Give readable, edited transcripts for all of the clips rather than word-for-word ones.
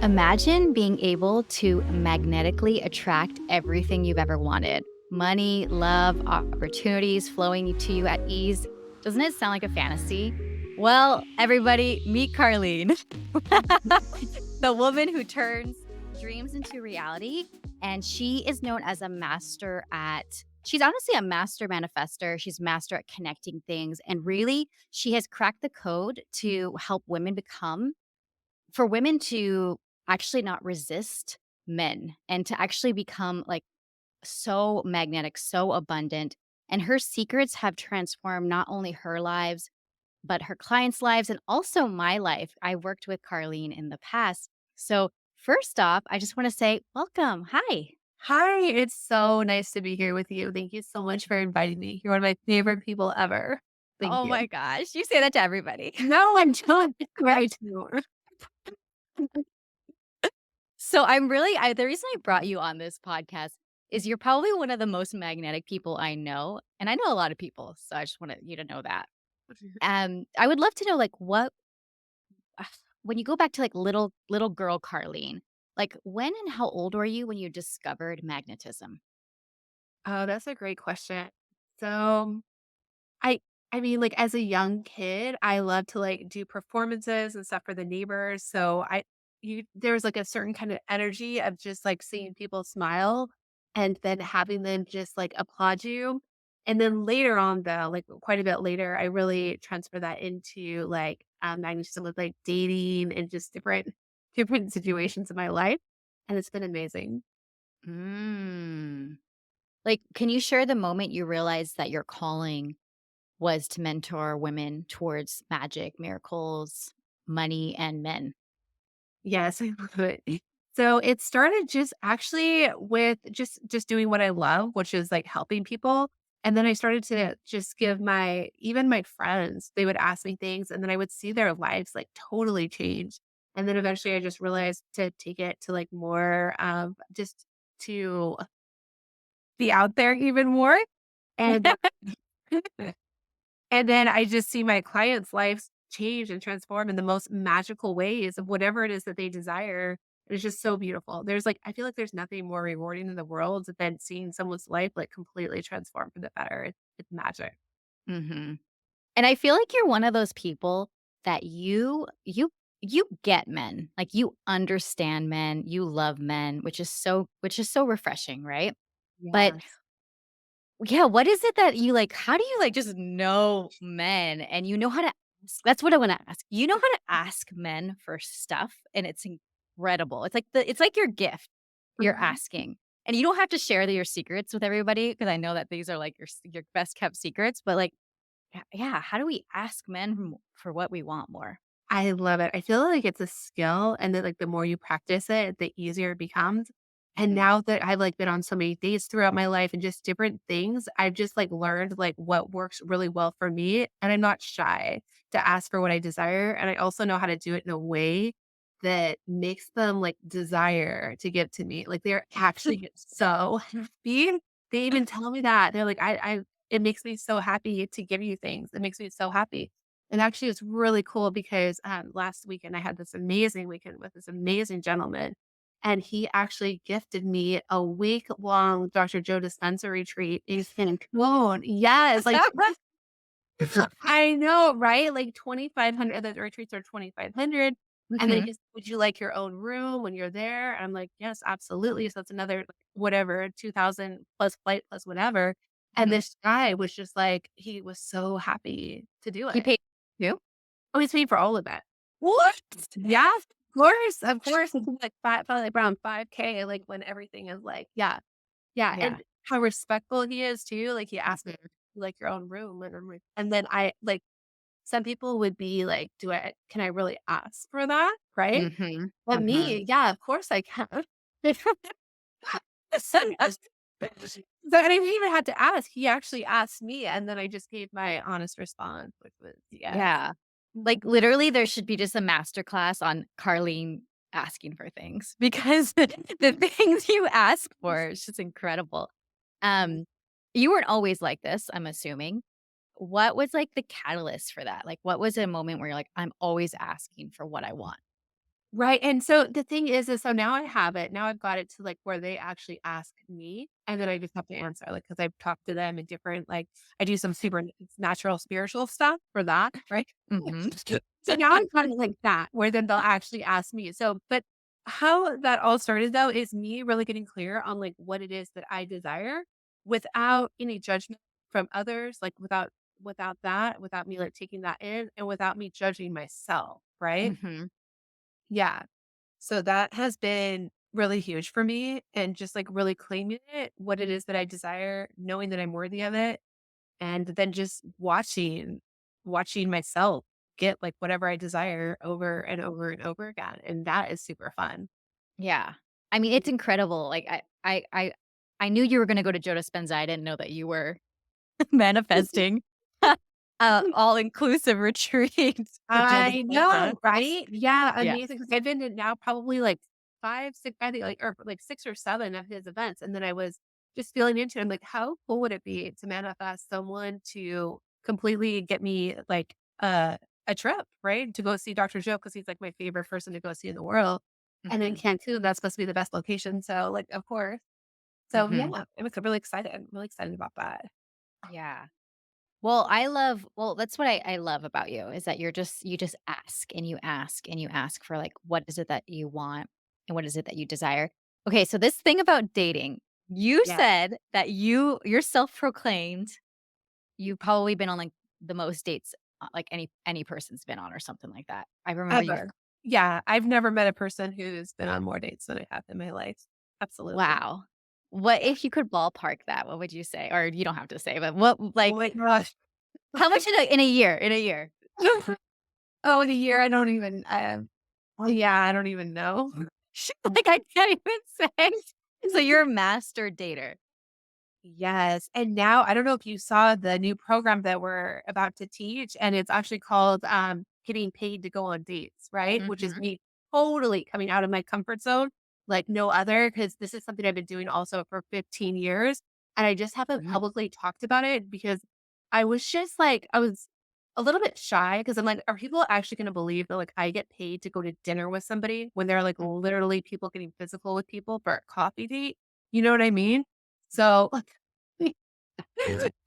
Imagine being able to magnetically attract everything you've ever wanted. Money, love, opportunities flowing to you at ease. Doesn't it sound like a fantasy? Well, everybody, meet Carlene, the woman who turns dreams into reality. And she is known as a master she's honestly a master manifestor. She's master at connecting things. And really, she has cracked the code to help women for women to actually not resist men and to actually become like so magnetic, so abundant. And her secrets have transformed not only her lives, but her clients' lives and also my life. I worked with Carlene in the past. So, first off, I just want to say, welcome. Hi. Hi, it's so nice to be here with you. Thank you so much for inviting me. You're one of my favorite people ever. Thank Oh you. my gosh. You say that to everybody. No, I'm not right. So the reason I brought you on this podcast is you're probably one of the most magnetic people I know. And I know a lot of people. So I just wanted you to know that. I would love to know, like, when you go back to, like, little girl Carlene, like, when and how old were you when you discovered magnetism? Oh, that's a great question. So I I mean, like as a young kid, I love to like do performances and stuff for the neighbors. So there was like a certain kind of energy of just like seeing people smile and then having them just like applaud you. And then later on though, like quite a bit later, I really transfer that into like magnetism with like dating and just different situations in my life. And it's been amazing. Mm. Like, can you share the moment you realized that your calling was to mentor women towards magic, miracles, money, and men? Yes, I love it. So it started just actually with just doing what I love, which is like helping people. And then I started to just give even my friends, they would ask me things and then I would see their lives like totally change. And then eventually I just realized to take it to like more just to be out there even more. And And then I just see my clients' lives change and transform in the most magical ways of whatever it is that they desire. It's just so beautiful. I feel like there's nothing more rewarding in the world than seeing someone's life like completely transform for the better. It's magic. Mhm. And I feel like you're one of those people that you get men. Like, you understand men, you love men, which is so refreshing, right? But Yes. yeah, what is it that you like? How do you like just know men and you know how to ask? That's what I want to ask. You know how to ask men for stuff, and it's incredible. It's like your gift. You're Mhm. asking, and you don't have to share your secrets with everybody because I know that these are like your best kept secrets. But like, yeah, how do we ask men for what we want more? I love it. I feel like it's a skill and that like the more you practice it, the easier it becomes. And Mhm. now that I've like been on so many dates throughout my life and just different things, I've just like learned like what works really well for me. And I'm not shy to ask for what I desire. And I also know how to do it in a way that makes them like desire to give to me. Like they're actually get so happy. They even tell me that. They're like, it makes me so happy to give you things. It makes me so happy. And actually, it's really cool because last weekend I had this amazing weekend with this amazing gentleman, and he actually gifted me a week-long Dr. Joe Dispenza retreat in Cancun. Yes, like I know, right? Like 2,500. The retreats are 2,500. And then Mhm. he's, would you like your own room when you're there? And I'm like, yes, absolutely. So that's another like, whatever 2,000 plus flight plus whatever. And Mhm. this guy was just like, he was so happy to do He it. paid you? Oh, he's paying for all of it. What? Yeah, of course, of course. It's like probably like around 5K, like when everything is like, yeah, yeah. Yeah. And how respectful he is too. Like he asked me, like your own room. And I'm like, and then I like some people would be like, can I really ask for that? Right. Mhm. But Mhm. me, yeah, of course I can. So I didn't even have to ask. He actually asked me. And then I just gave my honest response, which was yes. Yeah. Like, literally, there should be just a masterclass on Carlene asking for things because the things you ask for is just incredible. Um, you weren't always like this, I'm assuming. What was, like, the catalyst for that? Like, what was a moment where you're like, "I'm always asking for what I want?" Right, and so the thing is so now I have it. Now I've got it to, like, where they actually ask me, and then I just have to answer, like, because 'cause I've talked to them in different, like I do some supernatural spiritual stuff for that, right? Mhm. So now I've got it like that, where then they'll actually ask me. So but how that all started, though, is me really getting clear on, like, what it is that I desire without any judgment from others, like, without me, like, taking that in and without me judging myself, right? Mhm. Yeah. So that has been really huge for me and just like really claiming it, what it is that I desire, knowing that I'm worthy of it, and then just watching myself get like whatever I desire over and over and over again. And that is super fun. Yeah. I mean, it's incredible. Like, I knew you were gonna go to Joe Dispenza. I didn't know that you were manifesting all-inclusive retreat with Joe I Dispenza. know, right? Yeah, Yeah. amazing. Because I've been to now probably like 5, 6, I think like or like 6 or 7 of his events. And then I was just feeling into it. I'm like, how cool would it be to manifest someone to completely get me like a trip, right? To go see Dr. Joe because he's like my favorite person to go see in the world. And in Mhm. Cancun, that's supposed to be the best location. So like, of course. So Mhm. yeah, I was really excited. I'm really excited about that. Yeah. Well, that's what I love about you is that you just ask and you ask and you ask for like what is it that you want and what is it that you desire. Okay, so this thing about dating, you Yeah. said that you're self-proclaimed. You've probably been on like the most dates like any person's been on or something like that. I remember you. Ever. Yeah, I've never met a person who's been on more dates than I have in my life. Absolutely. Wow. What Yeah. if you could ballpark that? What would you say? Or you don't have to say, but what Oh like my gosh. how much in a year? In a year. Oh, in a year, I don't even, well, yeah, I don't even know. Like I can't even say. So you're a master dater. Yes, and now I don't know if you saw the new program that we're about to teach, and it's actually called, Getting Paid to Go on Dates, right? Which is Mhm. me totally coming out of my comfort zone like no other, because this is something I've been doing also for 15 years, and I just haven't Mhm. publicly talked about it because I was just like I was a little bit shy because 'cause I'm like, "Are people actually gonna believe that, like, I get paid to go to dinner with somebody when there are, like, Mm. literally people getting physical with people for a coffee date?" You know what I mean? So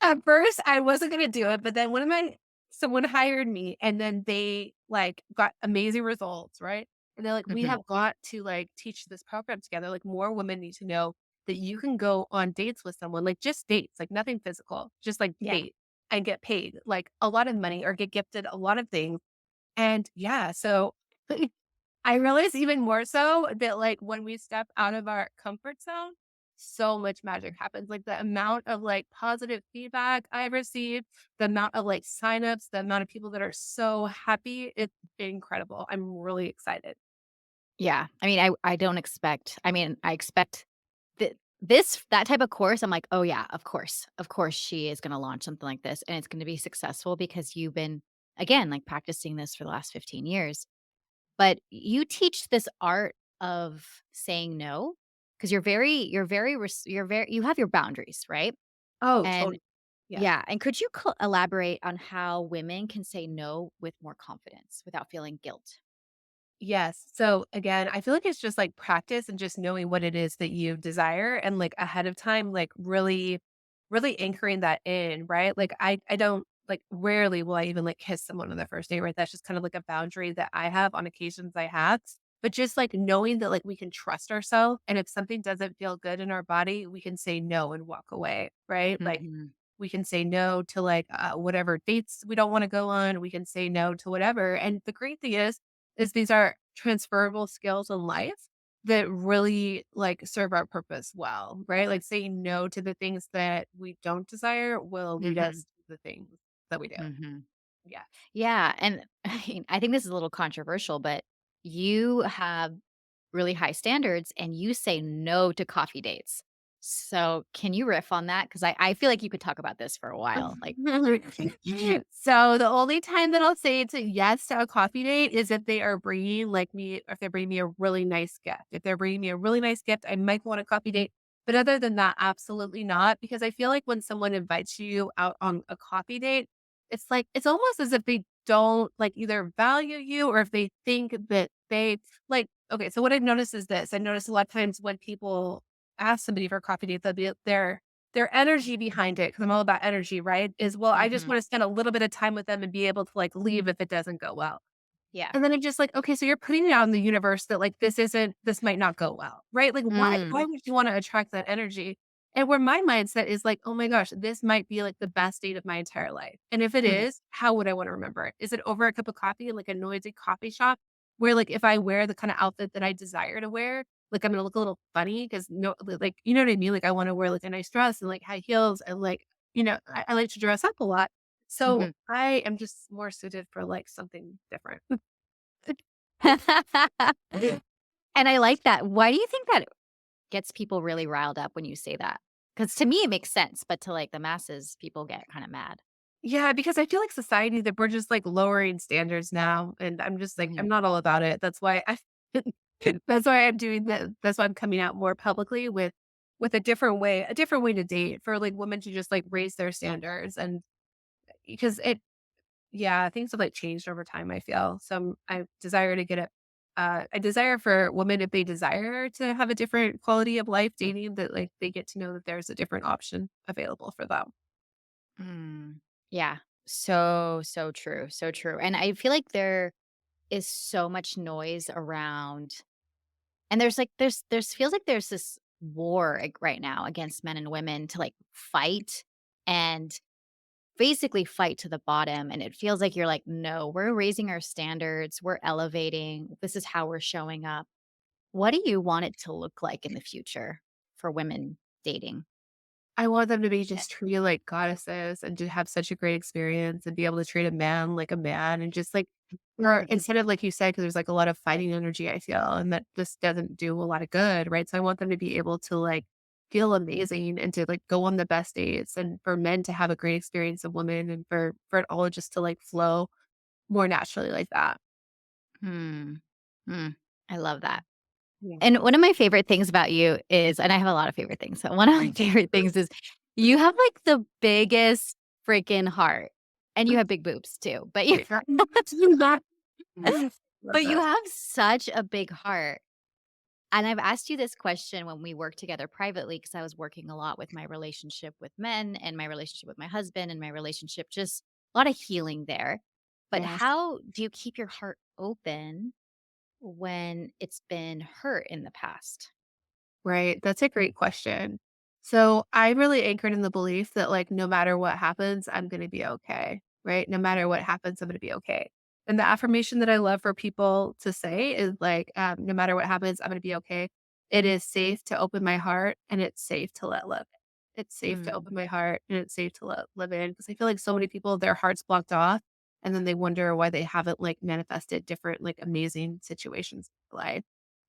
at first, I wasn't gonna do it, but then one of my someone hired me, and then they, like, got amazing results, right? And they're like, "We Mhm. have got to, like, teach this program together, like, more women need to know that you can go on dates with someone, like, just dates, like, nothing physical, just, like, Yeah. date, and get paid, like, a lot of money or get gifted a lot of things." And, yeah, so I realize even more so that, like, when we step out of our comfort zone, so much magic happens. Like, the amount of, like, positive feedback I've received, the amount of, like, signups, the amount of people that are so happy, it's incredible. I'm really excited. Yeah. I mean, I don't expect I mean, I expect that type of course, I'm like, "Oh, yeah, of course. Of course she is gonna launch something like this, and it's gonna be successful because you've been, again, like, practicing this for the last 15 years." But you teach this art of saying no because you're very you have your boundaries, right? Oh, And totally. Yeah. yeah, and could you elaborate on how women can say no with more confidence without feeling guilt? Yes. So again, I feel like it's just like practice and just knowing what it is that you desire and like ahead of time, like really anchoring that in, right? Like I don't like rarely will I even like kiss someone on the first date, right? That's just kind of like a boundary that I have on occasions I have. But just like knowing that like we can trust ourselves and if something doesn't feel good in our body, we can say no and walk away, right? Like Mhm. we can say no to like whatever dates we don't want to go on. We can say no to whatever. And the great thing is these are transferable skills in life that really like serve our purpose well, right? Like saying no to the things that we don't desire will lead us Mhm. to the things that we do. Mhm. Yeah. Yeah, and I think this is a little controversial, but you have really high standards and you say no to coffee dates. So, can you riff on that? Because I feel like you could talk about this for a while. Like So the only time that I'll say it's a yes to a coffee date is if they are bringing like me, if they're bringing me a really nice gift. If they're bringing me a really nice gift, I might want a coffee date. But other than that, absolutely not. Because I feel like when someone invites you out on a coffee date, it's like it's almost as if they don't like either value you or if they think that they like, okay, so what I've noticed is this. I noticed a lot of times when people ask somebody for a coffee date, they'll be their energy behind it, because I'm all about energy, right? Is well, I just Mhm. want to spend a little bit of time with them and be able to like leave if it doesn't go well. Yeah. And then I'm just like, okay, so you're putting it out in the universe that like this might not go well, right? Like Mm. why would you want to attract that energy? And where my mindset is like, oh my gosh, this might be like the best date of my entire life. And if it Mhm. is, how would I want to remember it? Is it over a cup of coffee in like a noisy coffee shop where like if I wear the kind of outfit that I desire to wear, like I'm gonna look a little funny because no like you know what I mean? Like I want to wear like a nice dress and like high heels and like, I like to dress up a lot. So Mhm. I am just more suited for like something different. And I like that. Why do you think that gets people really riled up when you say that? Because to me, it makes sense, but to, like, the masses, people get kinda mad. Yeah, because I feel like society that we're just like lowering standards now, and I'm just like Mhm. I'm not all about it. That's why I that's why I'm doing that. That's why I'm coming out more publicly with a different way to date for like women to just like raise their standards and because it yeah, things have like changed over time, I feel. So I desire to get it I desire for women if they desire to have a different quality of life dating that like they get to know that there's a different option available for them. Mm. Yeah. So, so true, so true. And I feel like there is so much noise around and there's feels like there's this war, like, right now against men and women to, like, fight and basically fight to the bottom, and it feels like you're like, "No, we're raising our standards, we're elevating, this is how we're showing up." What do you want it to look like in the future for women dating? I want them to be just treated like goddesses and to have such a great experience and be able to treat a man like a man and just like or Mhm, instead of like you said, because there's like a lot of fighting energy, I feel, and that just doesn't do a lot of good, right? So I want them to be able to like feel amazing and to like go on the best dates and for men to have a great experience of women and for it all just to like flow more naturally like that. hmm, mm, I love that. Yeah. And one of my favorite things about you is and I have a lot of favorite things, so one of my favorite things is you have, like, the biggest freaking heart, and you have big boobs too, but you Love but you that. have such a big heart. And I've asked you this question when we worked together privately because I was working a lot with my relationship with men and my relationship with my husband and my relationship, just a lot of healing there. But Yes. how do you keep your heart open when it's been hurt in the past? Right. That's a great question. So I'm really anchored in the belief that like no matter what happens, I'm going to be okay. Right. No matter what happens, I'm going to be okay. And the affirmation that I love for people to say is like, no matter what happens, I'm going to be okay. It is safe to open my heart and it's safe to let live. It's safe to Mm, open my heart and it's safe to let live in. Because I feel like so many people, their hearts blocked off and then they wonder why they haven't like manifested different, like amazing situations in life.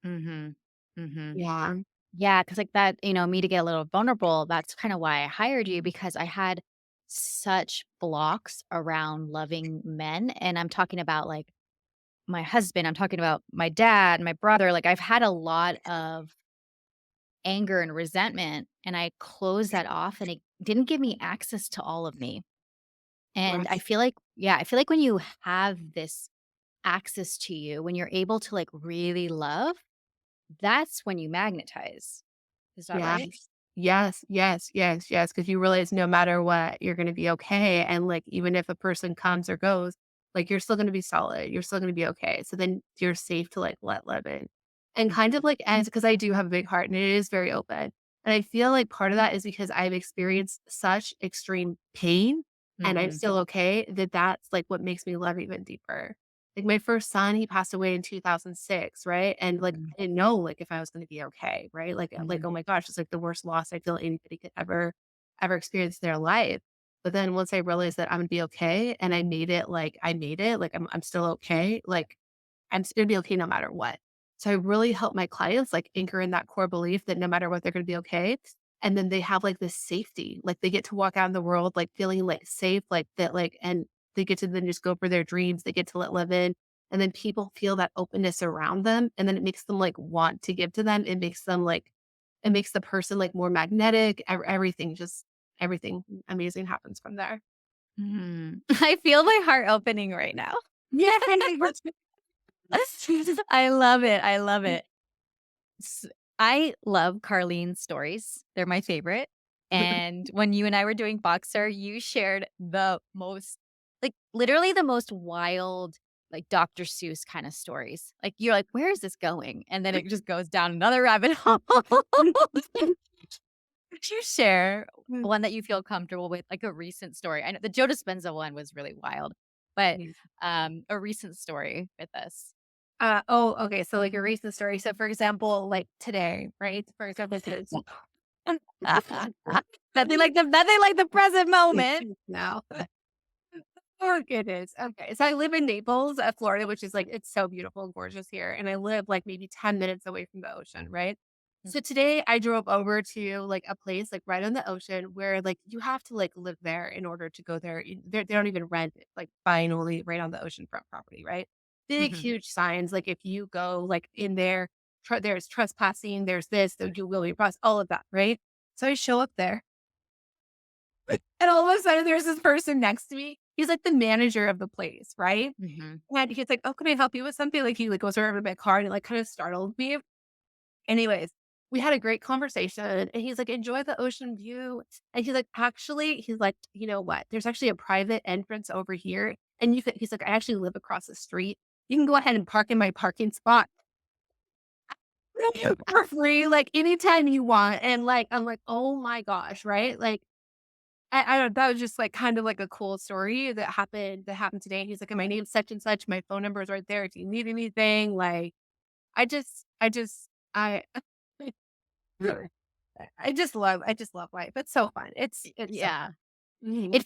mhm, mhm. Yeah. Yeah, because like that, me to get a little vulnerable, that's kinda why I hired you because I had such blocks around loving men, and I'm talking about, like, my husband, I'm talking about my dad, my brother, like, I've had a lot of anger and resentment, and I closed that off, and it didn't give me access to all of me, and I Right. feel like yeah, I feel like when you have this access to you, when you're able to, like, really love, that's when you magnetize. Is that right? Yes. Yes, yes, yes, yes, because you realize no matter what, you're gonna be okay, and, like, even if a person comes or goes, like, you're still gonna be solid, you're still gonna be okay, so then you're safe to, like, let love in. And kind of, like, as because I do have a big heart and it is very open, and I feel like part of that is because I've experienced such extreme pain, and I'm Mhm, still okay, that's, like, what makes me love even deeper. Like, my first son, he passed away in 2006, right? And, like, mhm, I didn't know, like, if I was gonna be okay, right? mhm. Oh my gosh, it's, like, the worst loss I feel anybody could ever experience in their life. But then once I realized that I'm gonna be okay and I made it, like, I'm still okay, like, I'm still gonna be okay no matter what. So I really help my clients, like, anchor in that core belief that no matter what, they're gonna be okay. And then they have, like, this safety, like, they get to walk out in the world, like, feeling, like, safe, like, that, like and they get to then just go for their dreams, they get to let live in, and then people feel that openness around them, and then it makes them, like, want to give to them. It makes the person, like, more magnetic, everything amazing happens from there. Mhm. I feel my heart opening right now. Yeah. I love it, I love it. S I love Carlene's stories. They're my favorite, and when you and I were doing Boxer, you shared the most like, literally the most wild, like, Dr. Seuss kinda stories. Like, you're like, "Where is this going?" And then it just goes down another rabbit hole. Could you share one that you feel comfortable with, like a recent story? I know the Joe Dispenza one was really wild, but, a recent story with us. Okay. So like a recent story. So for example, like today, right? For example, Nothing like the present moment. no. Oh goodness. Okay. So I live in Naples, Florida, which is like it's so beautiful and gorgeous here. And I live like maybe 10 minutes away from the ocean, right? Mm, So today I drove over to like a place like right on the ocean where like you have to like live there in order to go there. They don't even rent it, like finally right on the oceanfront property, right? Big, mhm. huge signs. Like if you go like in there, there's trespassing, there's this, you will be processed, all of that, right? So I show up there and all of a sudden, there's this person next to me. He's like the manager of the place, right? Mhm. And he's like, "Oh, can I help you with something?" Like he like goes over to my car and it like kind of startled me. Anyways, we had a great conversation, and he's like, "Enjoy the ocean view." And he's like, "Actually," he's like, "You know what? There's actually a private entrance over here, and you could." He's like, "I actually live across the street. You can go ahead and park in my parking spot for free, like anytime you want." And like, I'm like, "Oh my gosh!" Right? Like I don't that was just, like, kind of like a cool story that happened today. He's like, "And my name's such and such, my phone number is right there if you need anything." Like, I I just love life. It's so fun. It's so Yeah. fun. Mhm.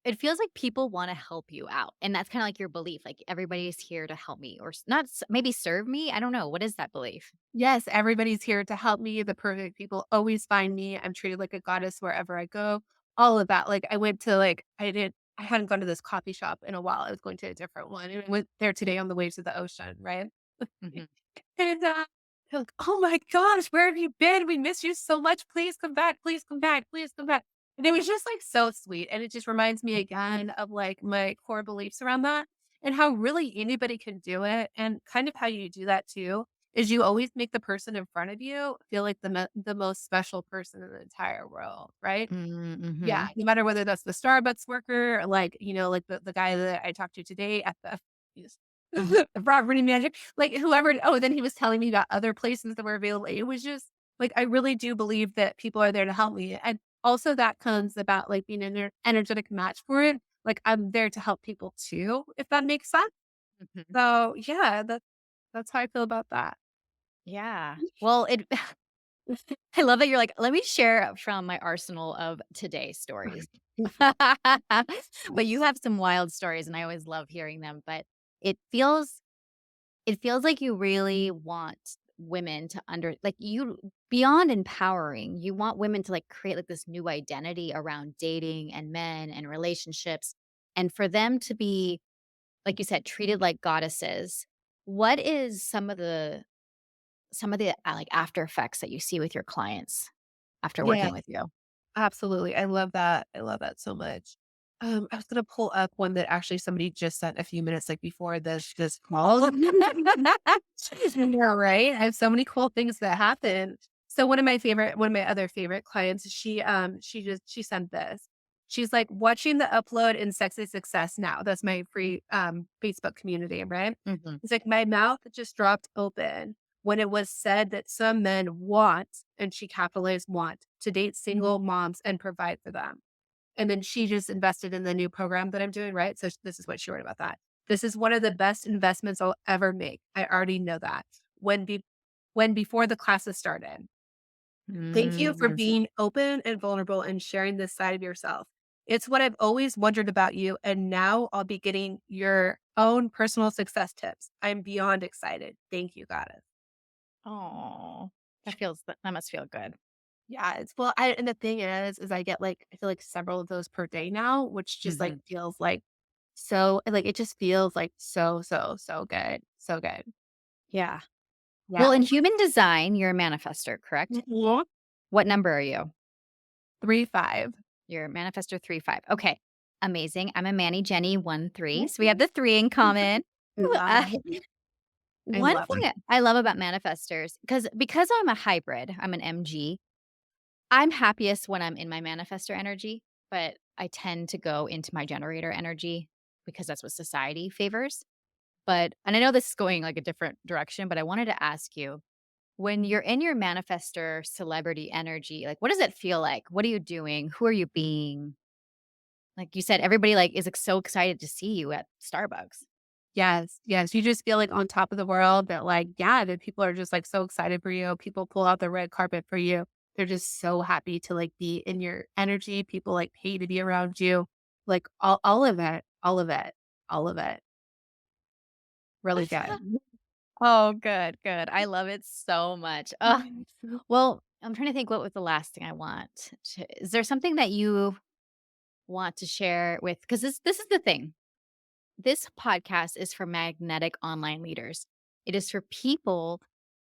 It feels like people wanna help you out, and that's kinda like your belief, like, everybody's here to help me or not maybe serve me? I don't know. What is that belief? Yes, everybody's here to help me. The perfect people always find me. I'm treated like a goddess wherever I go. All of that. Like, I went to, like I hadn't gone to this coffee shop in a while. I was going to a different one, and I went there today on the way to the ocean, right? Mhm. And, they're like, "Oh my gosh, where have you been? We miss you so much. Please come back. Please come back. Please come back." And it was just, like, so sweet, and it just reminds me again of, like, my core beliefs around that and how really anybody can do it, and kind of how you do that too is you always make the person in front of you feel like the most special person in the entire world, right? Mm, Yeah, mhm. no matter whether that's the Starbucks worker, or like, like the guy that I talked to today at the yes, the property manager, like whoever then he was telling me about other places that were available. It was just like, I really do believe that people are there to help me. And also that comes about like being an energetic match for it. Like I'm there to help people too, if that makes sense. Mhm. So yeah, that's how I feel about that. Yeah. Well, it I love that you're like, "Let me share from my arsenal of today stories." But you have some wild stories, and I always love hearing them, but it feels it feels like you really want women to like, you beyond empowering, you want women to, like, create, like, this new identity around dating and men and relationships, and for them to be, like you said, treated like goddesses. What is some of the, like, after effects that you see with your clients after Yeah. working with you? Absolutely. I love that. I love that so much. I was gonna pull up one that actually somebody just sent a few minutes like before this call. Yeah, right. I have so many cool things that happen. So one of my other favorite clients, she sent this. She's like watching the upload in Sexy Success now. That's my free Facebook community, right? Mhm. It's like my mouth just dropped open when it was said that some men want, and she capitalized want, to date single moms and provide for them. And then she just invested in the new program that I'm doing, right? So this is what she wrote about that. This is one of the best investments I'll ever make. I already know that. When before the classes started. Thank you for Mm. being open and vulnerable and sharing this side of yourself. It's what I've always wondered about you, and now I'll be getting your own personal success tips. I'm beyond excited. Thank you, Goddess. Aw. That must feel good. Yeah, it's well, and the thing is I get like I feel like several of those per day now, which just like Mhm. feels like so like it just feels like so, so, so good. So good. Yeah. Well, Yeah. in human design, you're a manifestor, correct? Mhm. What number are you? 3, 5. You're a Manifestor 3-5. Okay. Amazing. I'm a Manny Jenny 1-3. So we have the 3 in common. I love Uh, it. I one love thing it. I love about manifestors, because I'm a hybrid, I'm an MG, I'm happiest when I'm in my manifestor energy, but I tend to go into my generator energy because that's what society favors. And I know this is going like a different direction, but I wanted to ask you, when you're in your manifestor celebrity energy, like what does it feel like? What are you doing? Who are you being? Like you said, everybody like is like, so excited to see you at Starbucks. Yes, yes, you just feel, like, on top of the world that, like, yeah, that people are just, like, so excited for you. People pull out the red carpet for you. They're just so happy to, like, be in your energy. People, like, pay to be around you. Like, all of it, all of it, all of it. Really good. Oh, good, good. I love it so much. Ugh. Well, I'm trying to think what was the last thing I want is there something that you want to share with because this is the thing. This podcast is for magnetic online leaders. It is for people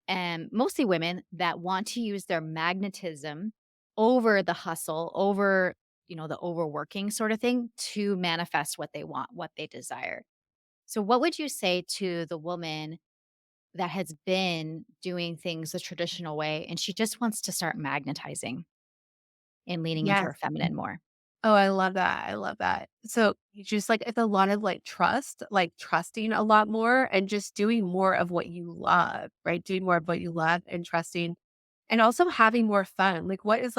and mostly women that want to use their magnetism over the hustle, over, the overworking sort of thing to manifest what they want, what they desire. So what would you say to the woman that has been doing things the traditional way and she just wants to start magnetizing and leaning into Yes. her feminine more? Oh, I love that, I love that. So, you just like it's a lot of, like, trust, like, trusting a lot more and just doing more of what you love, right? Doing more of what you love and trusting and also having more fun. Like, what's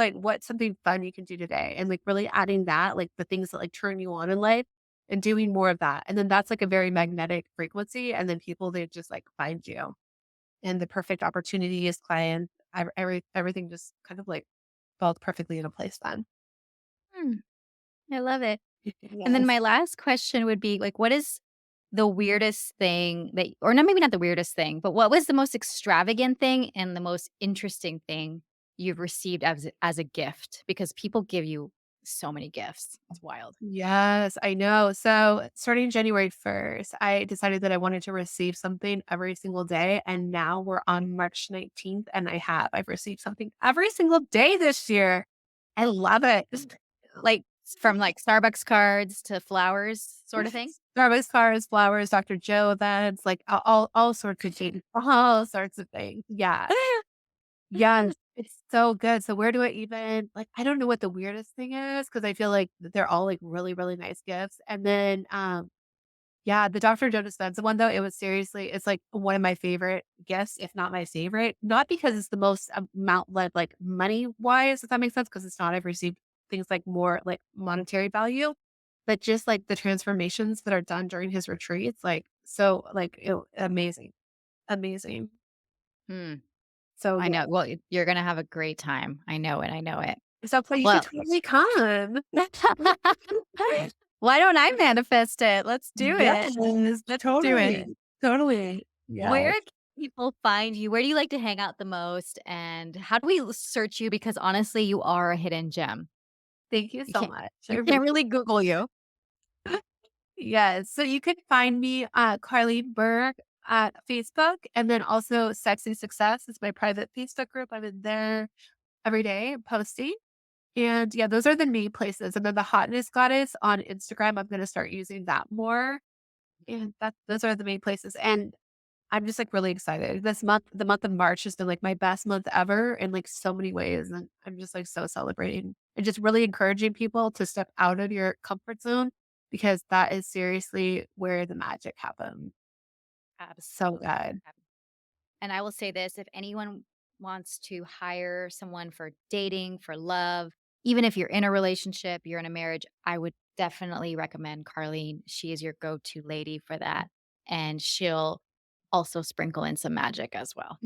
something fun you can do today? And, like, really adding that, like, the things that, like, turn you on in life and doing more of that. And then that's, like, a very magnetic frequency, and then people, they just, like, find you. And the perfect opportunity is clients, everything just kind of, like, felt perfectly in a place then. Hmm, I love it. And then Yes. my last question would be like, what is the weirdest thing that, or not, maybe not the weirdest thing, but what was the most extravagant thing and the most interesting thing you've received as a gift? Because people give you so many gifts. It's wild. Yes, I know. So, starting January 1st, I decided that I wanted to receive something every single day. And now we're on March 19th, and I've received something every single day this year. I love it. Like from like Starbucks cards to flowers, sort of thing. Starbucks cards, flowers, Dr. Joe events, like all sorts of things. All sorts of things. Yeah. Yes, it's so good. So where do I even like, I don't know what the weirdest thing is because I feel like they're all, like, really, really nice gifts. And then, yeah, the Dr. Joe Dispenza one, though, it's, like, one of my favorite gifts, if not my favorite. Not because it's the most amount, like, money-wise, if that makes sense, because it's not. I've received things, like, more, like, monetary value, but just, like, the transformations that are done during his retreats, like, so, like, amazing, amazing. Hmm. So I know. good. Well, you're gonna have a great time. I know it. I know it. So you should Well, totally come. why don't I manifest it? Let's do it. Yes, Let's do it. totally, totally. Where Yes. can people find you? Where do you like to hang out the most? And how do we search you? Because honestly, you are a hidden gem. Thank you You so can't much. I you can't really really Google you. yes. So you can find me at Carlene Berg at Facebook, and then also Sexy Success is my private Facebook group. I'm in there every day posting. And yeah, those are the main places. And then the Hotness Goddess on Instagram, I'm gonna start using that more. And those are the main places. And I'm just, like, really excited. The month of March has been, like, my best month ever in, like, so many ways, and I'm just, like, so celebrating and just really encouraging people to step out of your comfort zone because that is seriously where the magic happens. So Absolutely. good. And I will say this, if anyone wants to hire someone for dating, for love, even if you're in a relationship, you're in a marriage, I would definitely recommend Carlene. She is your go-to lady for that. And she'll also sprinkle in some magic as well.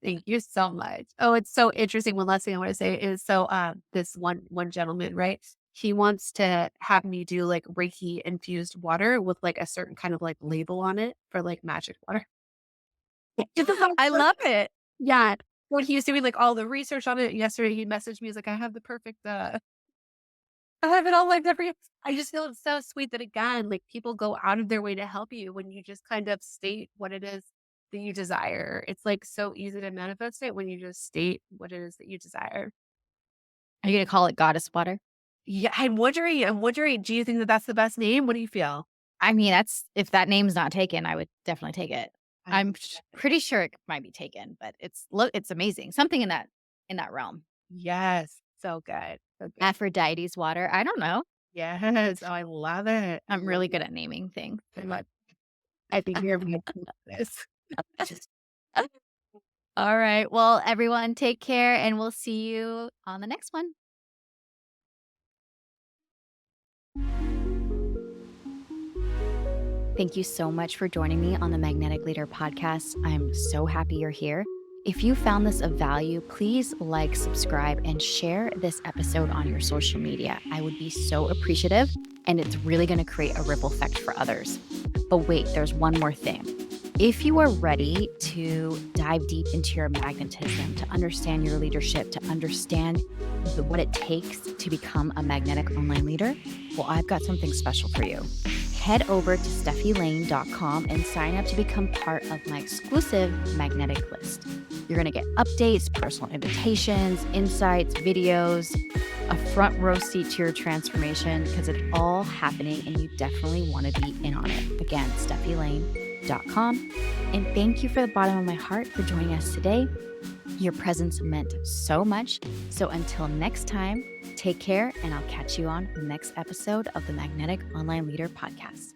Thank you so much. Oh, it's so interesting. One last thing I want to say is so this one gentleman, right? He wants to have me do like Reiki infused water with like a certain kind of like label on it for like magic water. It's a I love it. yeah. When he was doing like all the research on it yesterday, he messaged me. He's like, I have the perfect I have it all lined up for you. I just feel it's so sweet that again, like people go out of their way to help you when you just kind of state what it is that you desire. It's like so easy to manifest it when you just state what it is that you desire. Are you gonna call it goddess water? Yeah, I'm wondering, do you think that that's the best name? What do you feel? I mean, that's if that name's not taken, I would definitely take it. I I'm love it. pretty sure it might be taken, but it's amazing. Something in that realm. Yes, so good, so good. Aphrodite's water. I don't know. Yes, oh, I love it. I I'm love really it good at naming things. so much. I think you're my this. All right. Well, everyone, take care, and we'll see you on the next one. Thank you so much for joining me on the Magnetic Leader podcast. I'm so happy you're here. If you found this of value, please like, subscribe, and share this episode on your social media. I would be so appreciative, and it's really going to create a ripple effect for others. But wait, there's one more thing. If you are ready to dive deep into your magnetism, to understand your leadership, to understand what it takes to become a magnetic online leader, well, I've got something special for you. Head over to steffilane.com and sign up to become part of my exclusive magnetic list. You're going to get updates, personal invitations, insights, videos, a front row seat to your transformation because it's all happening and you definitely want to be in on it. Again, steffilane.com. And thank you for the bottom of my heart for joining us today. Your presence meant so much. So until next time, take care, and I'll catch you on the next episode of the Magnetic Online Leader Podcast.